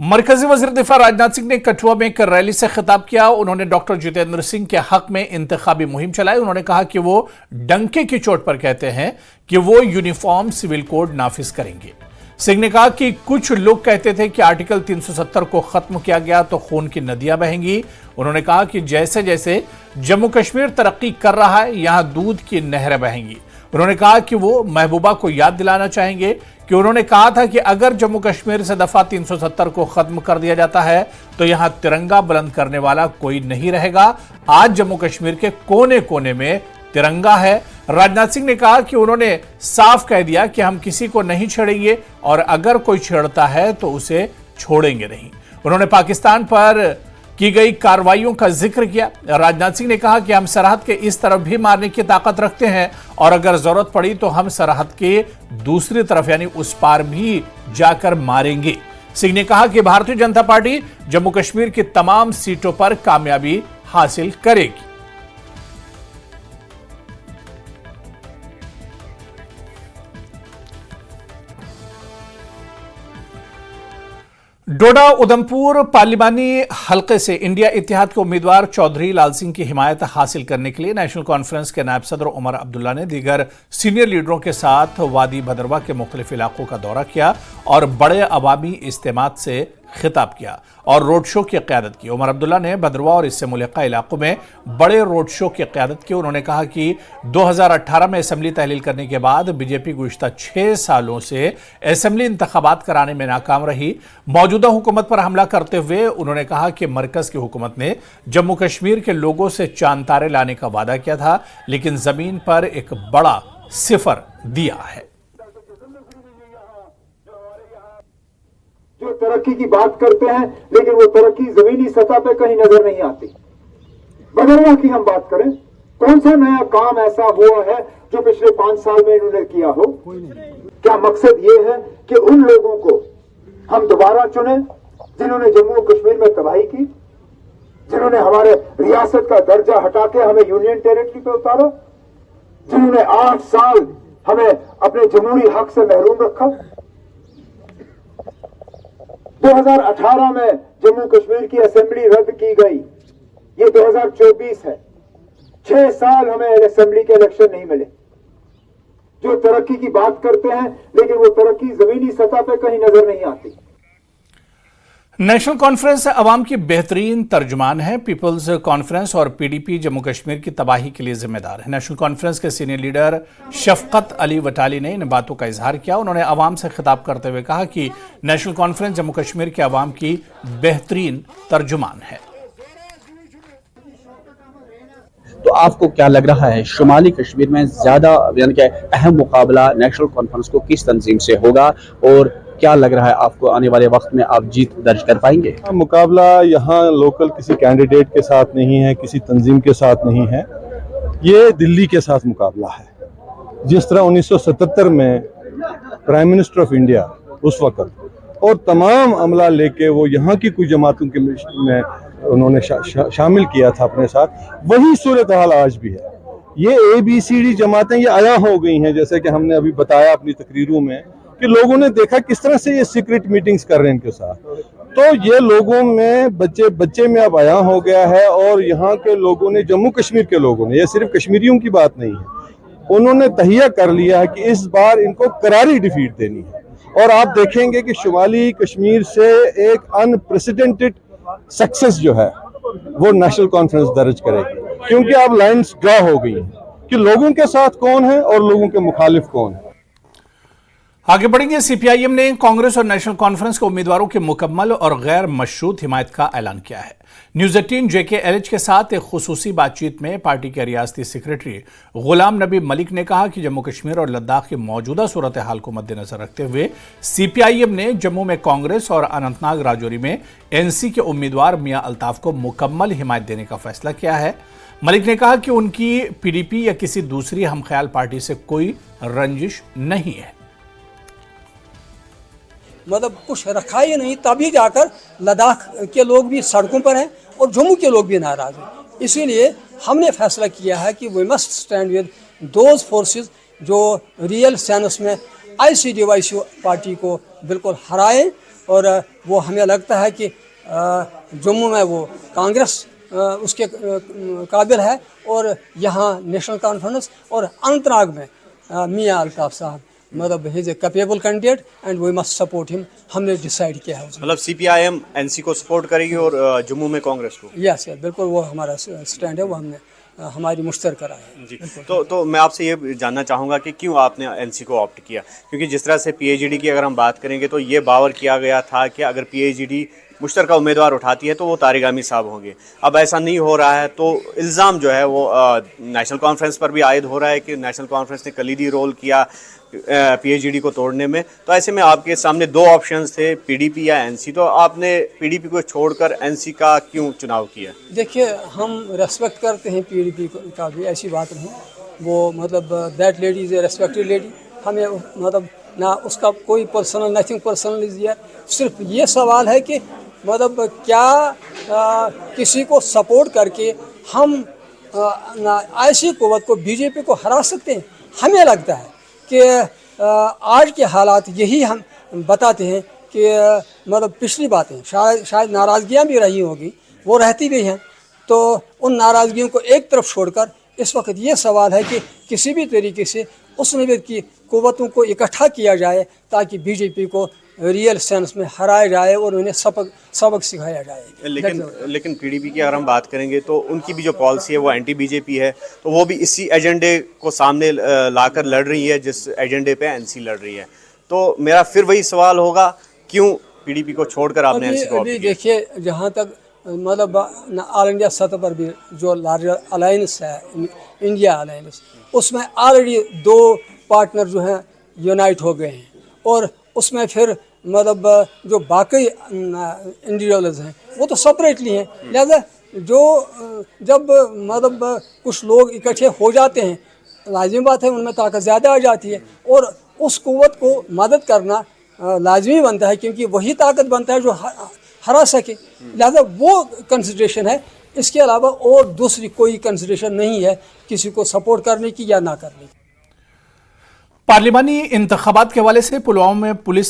मरकजी वज़ीर दिफा राजनाथ सिंह ने कठुआ में एक रैली से खिताब किया। उन्होंने डॉक्टर जितेंद्र सिंह के हक में इंतखाबी मुहिम चलाई। उन्होंने कहा कि वो डंके की चोट पर कहते हैं कि वो यूनिफॉर्म सिविल कोड नाफिज करेंगे। सिंह ने कहा कि कुछ लोग कहते थे कि आर्टिकल 370 को खत्म किया गया तो खून की नदियां बहेंगी। उन्होंने कहा कि जैसे जैसे जम्मू कश्मीर तरक्की कर रहा है, यहां दूध की नहरें बहेंगी। उन्होंने कहा कि वो महबूबा को याद दिलाना चाहेंगे कि उन्होंने कहा था कि अगर जम्मू कश्मीर से दफा 370 को खत्म कर दिया जाता है तो यहां तिरंगा बुलंद करने वाला कोई नहीं रहेगा। आज जम्मू कश्मीर के कोने कोने में तिरंगा है। राजनाथ सिंह ने कहा कि उन्होंने साफ कह दिया कि हम किसी को नहीं छेड़ेंगे और अगर कोई छेड़ता है तो उसे छोड़ेंगे नहीं। उन्होंने पाकिस्तान पर की गई कार्रवाइयों का जिक्र किया। राजनाथ सिंह ने कहा कि हम सरहद के इस तरफ भी मारने की ताकत रखते हैं और अगर जरूरत पड़ी तो हम सरहद के दूसरी तरफ यानी उस पार भी जाकर मारेंगे। सिंह ने कहा कि भारतीय जनता पार्टी जम्मू कश्मीर की तमाम सीटों पर कामयाबी हासिल करेगी। डोडा उधमपुर पार्लिमानी हलके से इंडिया इत्तेहाद के उम्मीदवार चौधरी लाल सिंह की हिमायत हासिल करने के लिए नेशनल कॉन्फ्रेंस के नायब सदर उमर अब्दुल्ला ने दीगर सीनियर लीडरों के साथ वादी भदरवा के मुख्तलिफ इलाकों का दौरा किया और बड़े अवामी इज्तिमात से खिताब किया और रोड शो की क़यादत की। उमर अब्दुल्ला ने भदरवा और इससे मुल्लिका इलाकों में बड़े रोड शो की क़यादत की। उन्होंने कहा कि 2018 में असेंबली तहलील करने के बाद बीजेपी गुज़िश्ता 6 सालों से असेंबली इंतखाबात कराने में नाकाम रही। मौजूदा हुकूमत पर हमला करते हुए उन्होंने कहा कि मरकज की हुकूमत ने जम्मू कश्मीर के लोगों से चांद तारे लाने का वादा किया था, लेकिन जमीन पर एक बड़ा सिफर दिया है। जो तरक्की की बात करते हैं लेकिन वो तरक्की जमीनी सतह पे कहीं नजर नहीं आती। भदरवा की हम बात करें, कौन सा नया काम ऐसा हुआ है जो पिछले 5 साल में इन्होंने किया हो? क्या मकसद ये है कि उन लोगों को हम दोबारा चुने जिन्होंने जम्मू कश्मीर में तबाही की, जिन्होंने हमारे रियासत का दर्जा हटा के हमें यूनियन टेरिटरी पे उतारा, जिन्होंने 8 साल हमें अपने जमहूरी हक से महरूम रखा। 2018 में जम्मू कश्मीर की असेंबली रद्द की गई, ये 2024 है। 6 साल हमें असेंबली के इलेक्शन नहीं मिले। जो तरक्की की बात करते हैं लेकिन वो तरक्की जमीनी सतह पे कहीं नजर नहीं आती। नेशनल कॉन्फ्रेंस अवाम की बेहतरीन तर्जुमान है। पीपल्स कॉन्फ्रेंस और पीडीपी जम्मू कश्मीर की तबाही के लिए जिम्मेदार है। नेशनल कॉन्फ्रेंस के सीनियर लीडर शफकत अली वटाली ने इन बातों का इजहार किया। उन्होंने अवाम से खिताब करते हुए कहा कि नेशनल कॉन्फ्रेंस जम्मू कश्मीर के अवाम की बेहतरीन तर्जुमान है। तो आपको क्या लग रहा है शुमाली कश्मीर में ज्यादा यानी कि अहम मुकाबला नेशनल कॉन्फ्रेंस को किस तंजीम से होगा और क्या लग रहा है आपको आने वाले वक्त में आप जीत दर्ज कर पाएंगे? मुकाबला यहाँ लोकल किसी कैंडिडेट के साथ नहीं है, किसी तंजीम के साथ नहीं है, ये दिल्ली के साथ मुकाबला है। जिस तरह 1977 में प्राइम मिनिस्टर ऑफ इंडिया उस वक्त और तमाम अमला लेके वो यहाँ की कुछ जमातों के में उन्होंने शामिल किया था अपने साथ, वही सूरत हाल आज भी है। ये ABCD जमातें ये आया हो गई हैं, जैसे कि हमने अभी बताया अपनी तकरीरों में कि लोगों ने देखा किस तरह से ये सीक्रेट मीटिंग्स कर रहे हैं इनके साथ। तो ये लोगों में बच्चे में अब आया हो गया है और यहाँ के लोगों ने, जम्मू कश्मीर के लोगों ने, ये सिर्फ कश्मीरियों की बात नहीं है, उन्होंने तहिया कर लिया है कि इस बार इनको करारी डिफीट देनी है। और आप देखेंगे कि शुमाली कश्मीर से एक अनप्रेसिडेंटेड सक्सेस जो है वो नेशनल कॉन्फ्रेंस दर्ज करेगी, क्योंकि अब लाइन्स ड्रा हो गई हैं कि लोगों के साथ कौन है और लोगों के मुखालिफ कौन है। आगे बढ़ेंगे। सीपीआईएम ने कांग्रेस और नेशनल कॉन्फ्रेंस के उम्मीदवारों की मुकम्मल और गैर मशरूत हिमायत का ऐलान किया है। न्यूज 18 JKLH के साथ एक खुसूसी बातचीत में पार्टी के रियासती सेक्रेटरी गुलाम नबी मलिक ने कहा कि जम्मू कश्मीर और लद्दाख की मौजूदा सूरत हाल को मद्देनजर रखते हुए सीपीआईएम ने जम्मू में कांग्रेस और अनंतनाग राजौरी में NC के उम्मीदवार मियां अल्ताफ को मुकम्मल हिमायत देने का फैसला किया है। मलिक ने कहा कि उनकी PDP या किसी दूसरी हमख्याल पार्टी से कोई रंजिश नहीं है। मतलब कुछ रखा ही नहीं, तभी जाकर लद्दाख के लोग भी सड़कों पर हैं और जम्मू के लोग भी नाराज हैं। इसीलिए हमने फैसला किया है कि we must stand with those forces जो रियल सेंस में ICDYC पार्टी को बिल्कुल हराएं और वो हमें लगता है कि जम्मू में वो कांग्रेस उसके काबिल है, और यहाँ नेशनल कॉन्फ्रेंस, और अनंतनाग में मियाँ अल्ताफ साहब मतलब he is a capable candidate and we must support him. हमने डिसाइड किया है उसमें। मतलब सीपीआईएम एनसी को सपोर्ट करेगी और जम्मू में कांग्रेस को। यस बिल्कुल, वो हमारा स्टैंड है, वो हमने हमारी मुश्तरका राय है जी। तो मैं आपसे ये जानना चाहूँगा कि क्यों आपने एनसी को ऑप्ट किया, क्योंकि जिस तरह से पीएचडी की अगर हम बात करेंगे तो ये बावर किया गया था कि अगर पीएचडी मुश्तरका उम्मीदवार उठाती है तो वो तारिगामी साहब होंगे। अब ऐसा नहीं हो रहा है, तो इल्ज़ाम जो है वो नेशनल कॉन्फ्रेंस पर भी आयद हो रहा है कि नेशनल कॉन्फ्रेंस ने कलीदी रोल किया पीएचडी को तोड़ने में। तो ऐसे में आपके सामने दो ऑप्शंस थे, पीडीपी या एनसी, तो आपने पीडीपी को छोड़कर एनसी का क्यों चुनाव किया? देखिए, हम रेस्पेक्ट करते हैं पीडीपी का भी, ऐसी बात नहीं। वो मतलब that lady is a respected lady. हमें मतलब ना उसका कोई personal, nothing personal is here. सिर्फ ये सवाल है कि मतलब क्या किसी को सपोर्ट करके हम ऐसी कुव्वत को, बीजेपी को हरा सकते हैं? हमें लगता है कि आज के हालात यही हम बताते हैं कि मतलब पिछली बातें शायद नाराज़गियाँ भी रही होगी, वो रहती भी हैं, तो उन नाराज़गियों को एक तरफ छोड़कर इस वक्त ये सवाल है कि किसी भी तरीके से उस नवीद की कुव्वतों को इकट्ठा किया जाए ताकि बीजेपी को रियल सेंस में हराया जाए और उन्हें सबक सिखाया जाए। लेकिन पीडीपी की अगर हम बात करेंगे तो उनकी भी जो पॉलिसी है वो एंटी बीजेपी है, तो वो भी इसी एजेंडे को सामने लाकर लड़ रही है जिस एजेंडे पे एनसी लड़ रही है। तो मेरा फिर वही सवाल होगा, क्यों पीडीपी को छोड़कर आपने एनसी को? अभी देखिए, जहाँ तक मतलब ऑल इंडिया सतह पर भी जो लार्जर अलायंस है, इंडिया अलायंस, उसमें ऑलरेडी 2 पार्टनर जो हैं यूनाइट हो गए हैं, और उसमें फिर मतलब जो बाकी इंडिविजुअल्स हैं वो तो सेपरेटली हैं। लिहाजा जो जब मतलब कुछ लोग इकट्ठे हो जाते हैं, लाजिमी बात है उनमें ताकत ज़्यादा आ जाती है, और उस कुव्वत को मदद करना लाजमी बनता है, क्योंकि वही ताकत बनता है जो हरा सके। लिहाजा वो कंसिडरेशन है, इसके अलावा और दूसरी कोई कंसिडरेशन नहीं है किसी को सपोर्ट करने की या ना करने की। पार्लिमानी इंतखाबात के हवाले से पुलवामा में पुलिस